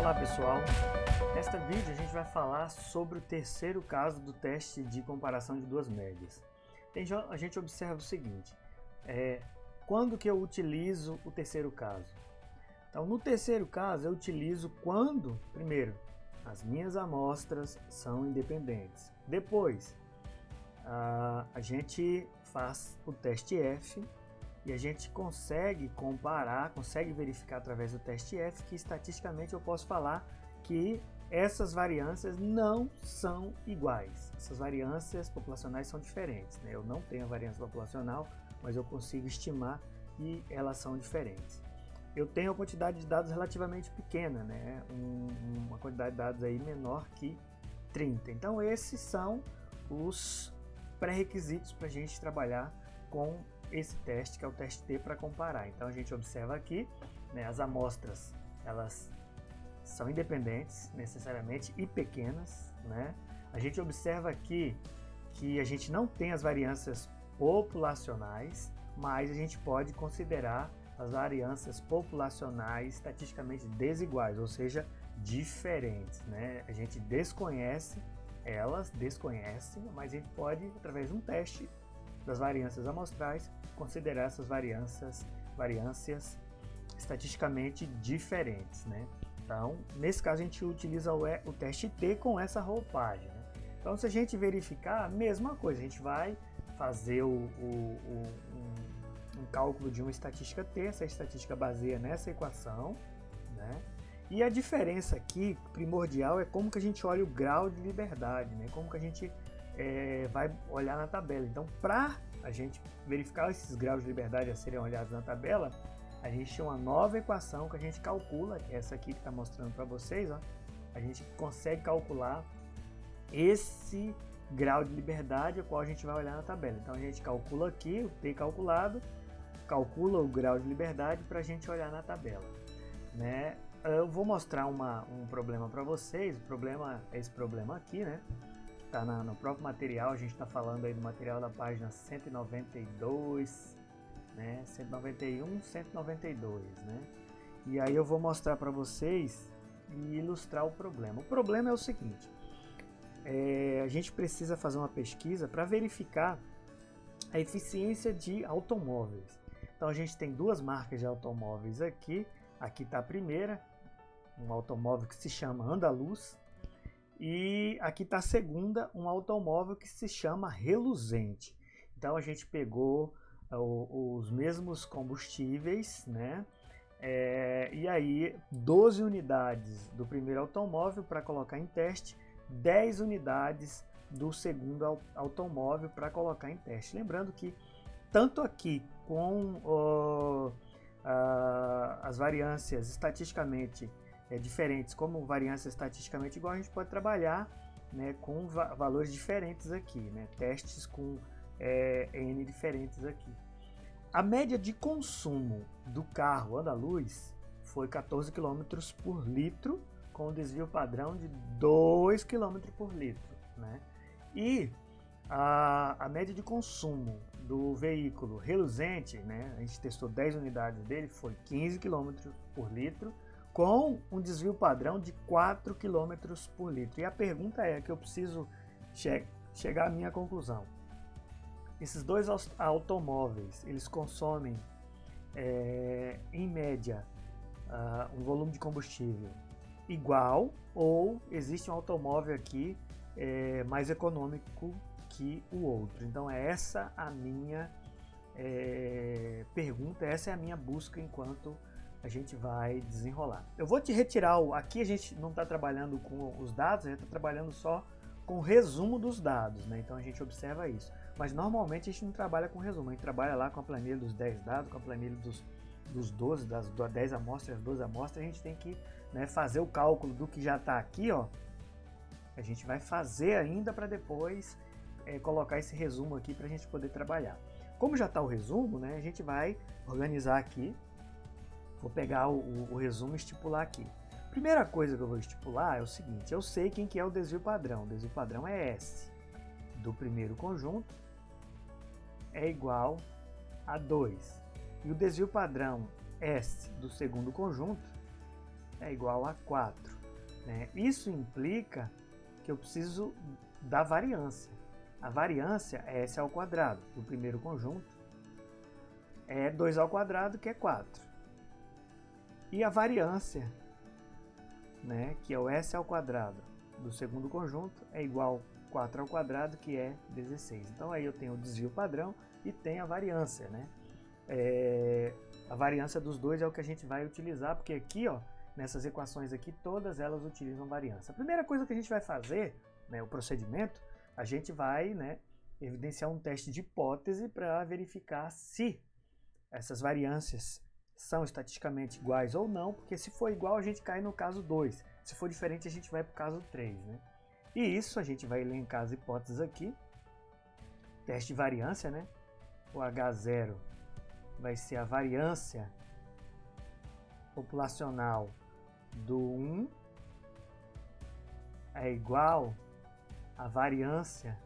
Olá pessoal, nesta vídeo a gente vai falar sobre o terceiro caso do teste de comparação de duas médias. A gente observa o seguinte, quando que eu utilizo o terceiro caso? Então no terceiro caso eu utilizo quando, primeiro, as minhas amostras são independentes. Depois, a gente faz o teste F e a gente consegue comparar, consegue verificar através do teste F que estatisticamente eu posso falar que essas variâncias não são iguais. Essas variâncias populacionais são diferentes, né? Eu não tenho a variância populacional, mas eu consigo estimar que elas são diferentes. Eu tenho a quantidade de dados relativamente pequena, né? Uma quantidade de dados aí menor que 30. Então esses são os pré-requisitos para a gente trabalhar com esse teste, que é o teste T, para comparar. Então a gente observa aqui, né, as amostras elas são independentes necessariamente e pequenas, né? A gente observa aqui que a gente não tem as variâncias populacionais, mas a gente pode considerar as variâncias populacionais estatisticamente desiguais, ou seja, diferentes, né? A gente desconhece elas, mas a gente pode, através de um teste das variâncias amostrais, considerar essas variâncias estatisticamente diferentes, né? Então, nesse caso, a gente utiliza o teste T com essa roupagem, né? Então, se a gente verificar, a mesma coisa, a gente vai fazer um cálculo de uma estatística T, essa estatística baseia nessa equação, né? E a diferença aqui, primordial, é como que a gente olha o grau de liberdade, né? Como que a gente vai olhar na tabela. Então, para a gente verificar esses graus de liberdade a serem olhados na tabela, a gente tem uma nova equação que a gente calcula, essa aqui que está mostrando para vocês, ó. A gente consegue calcular esse grau de liberdade, o qual a gente vai olhar na tabela. Então, a gente calcula aqui, o T calculado, calcula o grau de liberdade para a gente olhar na tabela, né? Eu vou mostrar um problema para vocês. O problema é esse problema aqui, né? Está no próprio material, a gente está falando aí do material da página 192, né? 191, 192, né? E aí eu vou mostrar para vocês e ilustrar o problema. O problema é o seguinte, a gente precisa fazer uma pesquisa para verificar a eficiência de automóveis. Então a gente tem duas marcas de automóveis aqui. Aqui está a primeira, um automóvel que se chama Andaluz, e aqui está a segunda, um automóvel que se chama Reluzente. Então a gente pegou os mesmos combustíveis, né? E aí 12 unidades do primeiro automóvel para colocar em teste, 10 unidades do segundo automóvel para colocar em teste. Lembrando que tanto aqui com as variâncias estatisticamente diferentes, como variância estatisticamente igual, a gente pode trabalhar, né, com valores diferentes aqui, né, testes com N diferentes aqui. A média de consumo do carro Andaluz foi 14 km por litro, com desvio padrão de 2 km por litro, né? E a média de consumo do veículo Reluzente, né, a gente testou 10 unidades dele, foi 15 km por litro, com um desvio padrão de 4 km por litro. E a pergunta é que eu preciso chegar à minha conclusão. Esses dois automóveis, eles consomem, em média, um volume de combustível igual, ou existe um automóvel aqui mais econômico que o outro? Então é essa a minha pergunta, essa é a minha busca enquanto a gente vai desenrolar. Eu vou te retirar aqui a gente não está trabalhando com os dados, a gente está trabalhando só com o resumo dos dados, né? Então a gente observa isso. Mas normalmente a gente não trabalha com resumo, a gente trabalha lá com a planilha dos 10 dados, com a planilha dos 12, das 10 amostras, 12 amostras, a gente tem que, né, fazer o cálculo do que já está aqui, ó. A gente vai fazer ainda para depois colocar esse resumo aqui para a gente poder trabalhar. Como já está o resumo, né, a gente vai organizar aqui. Vou pegar o resumo e estipular aqui. Primeira coisa que eu vou estipular é o seguinte, eu sei quem que é o desvio padrão. O desvio padrão é S do primeiro conjunto é igual a 2. E o desvio padrão S do segundo conjunto é igual a 4. né? Isso implica que eu preciso da variância. A variância é S ao quadrado do primeiro conjunto, é 2 ao quadrado, que é 4. E a variância, né, que é o S ao quadrado do segundo conjunto, é igual a 4 ao quadrado, que é 16. Então aí eu tenho o desvio padrão e tenho a variância, né? A variância dos dois é o que a gente vai utilizar, porque aqui, ó, nessas equações aqui, todas elas utilizam variância. A primeira coisa que a gente vai fazer, né, o procedimento, a gente vai, né, evidenciar um teste de hipótese para verificar se essas variâncias são estatisticamente iguais ou não, porque se for igual a gente cai no caso 2, se for diferente a gente vai para o caso 3, né? E isso a gente vai elencar as hipóteses aqui. Teste de variância, né? O H0 vai ser a variância populacional do 1 é igual à variância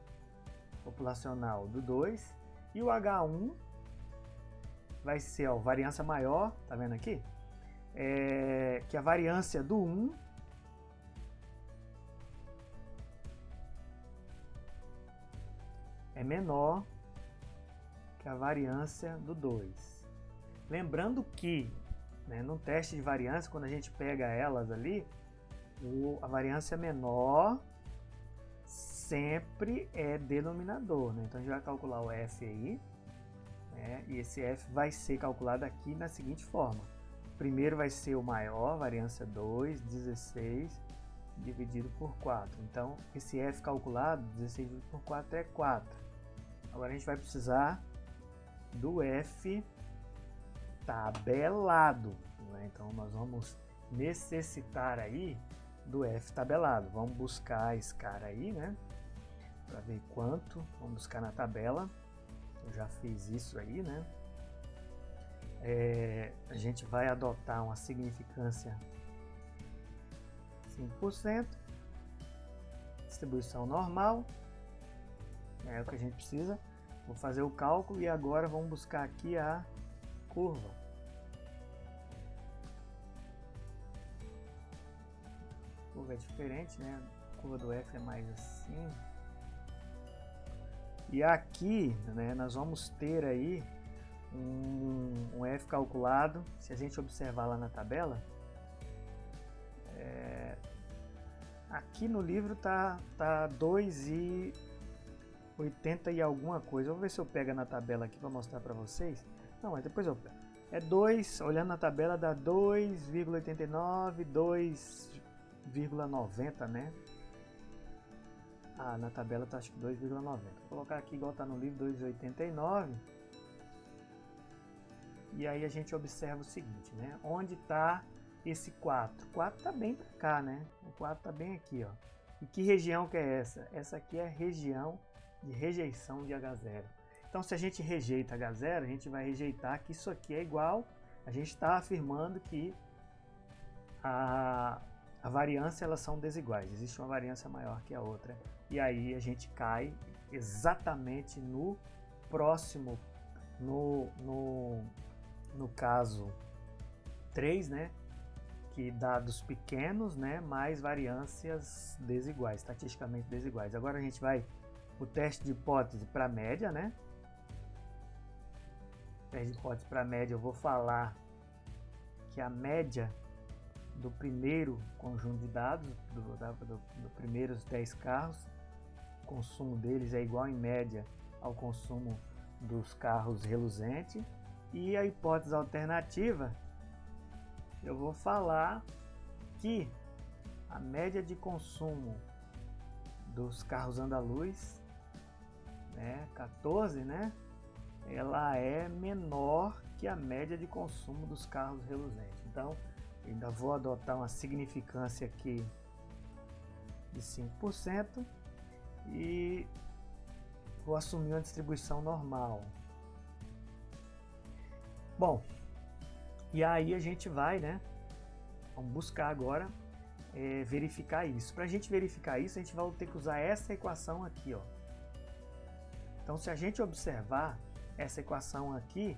populacional do 2, e o H1 vai ser, ó, variância maior, tá vendo aqui? Que a variância do 1 é menor que a variância do 2. Lembrando que, né, no teste de variância, quando a gente pega elas ali, a variância menor sempre é denominador, né? Então a gente vai calcular o F aí, né? E esse F vai ser calculado aqui na seguinte forma. Primeiro vai ser o maior, variância 2, 16 dividido por 4. Então esse F calculado, 16 dividido por 4 é 4. Agora a gente vai precisar do F tabelado, né? Então nós vamos necessitar aí do F tabelado. Vamos buscar esse cara aí, né? Para ver quanto. Vamos buscar na tabela. Eu já fiz isso aí, né? A gente vai adotar uma significância 5%, distribuição normal, é o que a gente precisa. Vou fazer o cálculo e agora vamos buscar aqui a curva. A curva é diferente, né? A curva do F é mais assim. E aqui, né, nós vamos ter aí um F calculado. Se a gente observar lá na tabela, aqui no livro tá 2,80 e alguma coisa. Vou ver se eu pego na tabela aqui para mostrar para vocês. Não, mas depois eu pego. É 2, olhando na tabela, dá 2,89, 2,90, né? Ah, na tabela tá acho que 2,90. Vou colocar aqui igual tá no livro, 2,89. E aí a gente observa o seguinte, né? Onde tá esse 4? O 4 tá bem para cá, né? O 4 tá bem aqui, ó. E que região que é essa? Essa aqui é a região de rejeição de H0. Então, se a gente rejeita H0, a gente vai rejeitar que isso aqui é igual. A gente está afirmando que a variância, elas são desiguais. Existe uma variância maior que a outra. E aí a gente cai exatamente no próximo, no caso 3, né? Que dados pequenos, né, mais variâncias desiguais, estatisticamente desiguais. Agora a gente vai o teste de hipótese para média, né? Teste de hipótese para média, eu vou falar que a média do primeiro conjunto de dados, do primeiros 10 carros, o consumo deles é igual em média ao consumo dos carros reluzentes. E a hipótese alternativa, eu vou falar que a média de consumo dos carros andaluz, né, 14, né, ela é menor que a média de consumo dos carros reluzentes. Então, ainda vou adotar uma significância aqui de 5% e vou assumir uma distribuição normal. Bom, e aí a gente vai, né? Vamos buscar agora verificar isso. Para a gente verificar isso, a gente vai ter que usar essa equação aqui, ó. Então, se a gente observar essa equação aqui,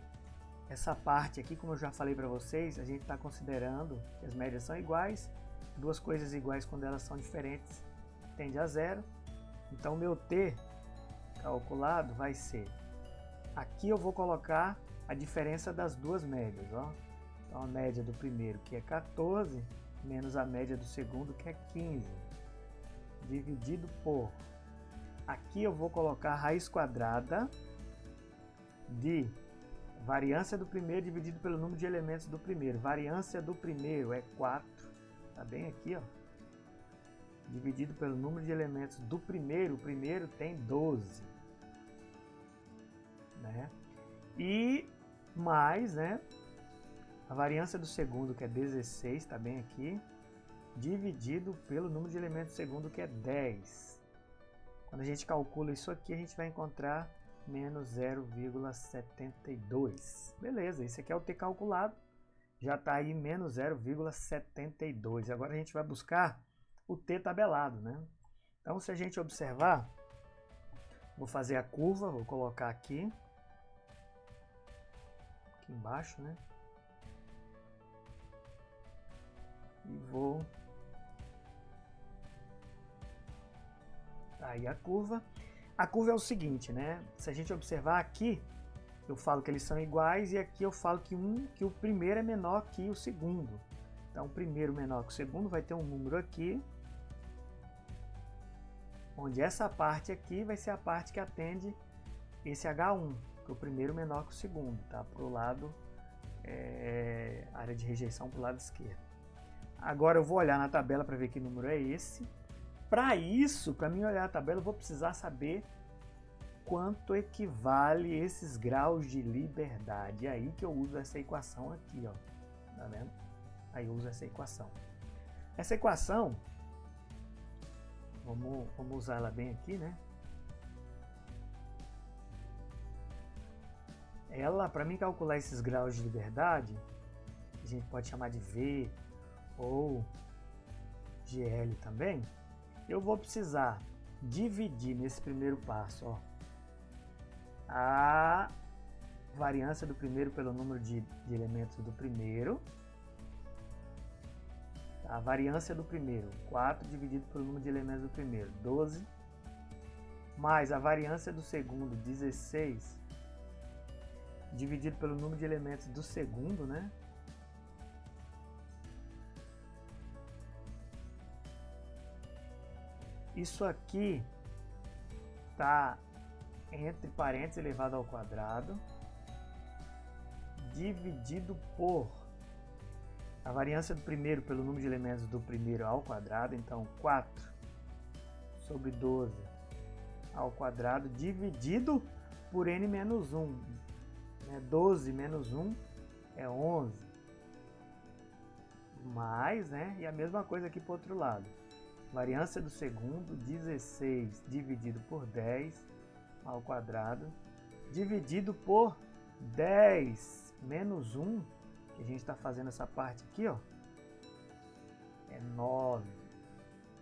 essa parte aqui, como eu já falei para vocês, a gente está considerando que as médias são iguais duas coisas iguais quando elas são diferentes tende a zero. Então meu t calculado vai ser, aqui eu vou colocar a diferença das duas médias, ó. Então a média do primeiro, que é 14, menos a média do segundo, que é 15, dividido por, aqui eu vou colocar a raiz quadrada de variância do primeiro dividido pelo número de elementos do primeiro. Variância do primeiro é 4, tá bem aqui, ó, dividido pelo número de elementos do primeiro. O primeiro tem 12, né? E mais, né, a variância do segundo, que é 16, tá bem aqui, dividido pelo número de elementos do segundo, que é 10. Quando a gente calcula isso aqui, a gente vai encontrar menos 0,72. Beleza, esse aqui é o t calculado, já está aí menos 0,72. Agora a gente vai buscar o t tabelado, né? Então, se a gente observar, vou fazer a curva, vou colocar aqui embaixo, né? E vou... aí a curva. A curva é o seguinte, né? Se a gente observar aqui, eu falo que eles são iguais, e aqui eu falo que o primeiro é menor que o segundo. Então, o primeiro menor que o segundo vai ter um número aqui, onde essa parte aqui vai ser a parte que atende esse H1, que é o primeiro menor que o segundo, tá? Para o lado, área de rejeição para o lado esquerdo. Agora eu vou olhar na tabela para ver que número é esse. Para isso, para mim olhar a tabela, eu vou precisar saber quanto equivale esses graus de liberdade. É aí que eu uso essa equação aqui, ó. Tá vendo? Aí eu uso essa equação. Essa equação, vamos usar ela bem aqui, né? Ela, para mim calcular esses graus de liberdade, a gente pode chamar de V ou GL também. Eu vou precisar dividir nesse primeiro passo, ó, a variância do primeiro pelo número de elementos do primeiro. A variância do primeiro, 4 dividido pelo número de elementos do primeiro, 12. Mais a variância do segundo, 16, dividido pelo número de elementos do segundo, né? Isso aqui está entre parênteses elevado ao quadrado, dividido por a variância do primeiro pelo número de elementos do primeiro ao quadrado. Então 4 sobre 12 ao quadrado, dividido por n menos 1. 12 menos 1 é 11. Mais, né? E a mesma coisa aqui para o outro lado. Variância do segundo, 16 dividido por 10 ao quadrado, dividido por 10 menos 1, que a gente está fazendo essa parte aqui, ó, é 9.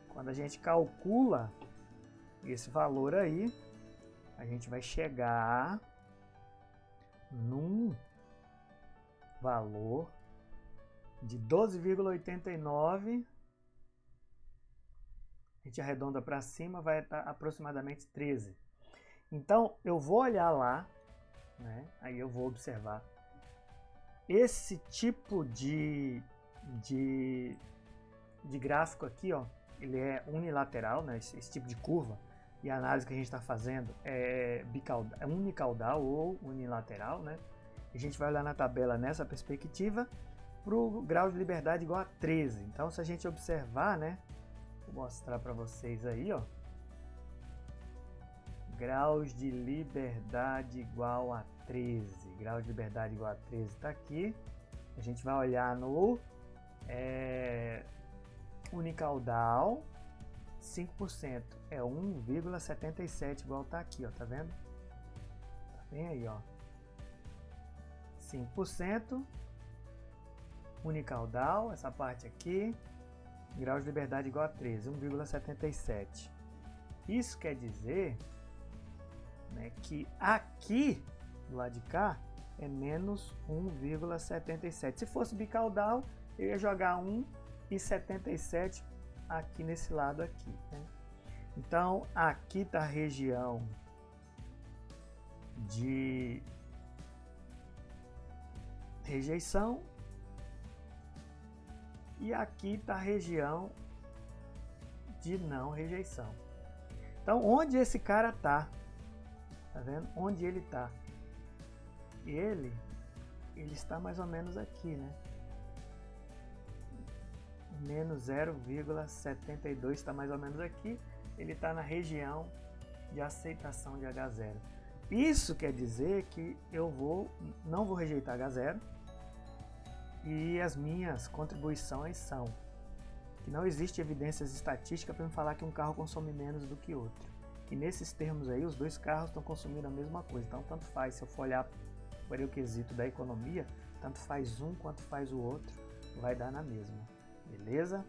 Quando a gente calcula esse valor aí, a gente vai chegar num valor de 12,89. A gente arredonda para cima, vai estar aproximadamente 13. Então, eu vou olhar lá, né? Aí eu vou observar esse tipo de gráfico aqui, ó, ele é unilateral, né? Esse tipo de curva, e a análise que a gente está fazendo é unicaudal ou unilateral, né? A gente vai olhar na tabela nessa perspectiva para o grau de liberdade igual a 13. Então, se a gente observar, né? Vou mostrar para vocês aí, ó. Graus de liberdade igual a 13. Grau de liberdade igual a 13 está aqui. A gente vai olhar no unicaudal. 5% é 1,77, igual tá aqui, ó. Tá vendo? Tá bem aí, ó. 5% unicaudal, essa parte aqui. Grau de liberdade igual a 13, 1,77. Isso quer dizer, né, que aqui, do lado de cá, é menos 1,77. Se fosse bicaudal, eu ia jogar 1 e 77 aqui nesse lado aqui, né? Então aqui está a região de rejeição e aqui está a região de não rejeição. Então onde esse cara tá vendo? Onde ele tá? Ele está mais ou menos aqui, né? Menos 0,72 está mais ou menos aqui. Ele está na região de aceitação de H0. Isso quer dizer que eu não vou rejeitar H0 e as minhas contribuições são que não existe evidências estatísticas para me falar que um carro consome menos do que outro. E nesses termos aí, os dois carros estão consumindo a mesma coisa. Então, tanto faz, se eu for olhar para o quesito da economia, tanto faz um quanto faz o outro, vai dar na mesma. Beleza?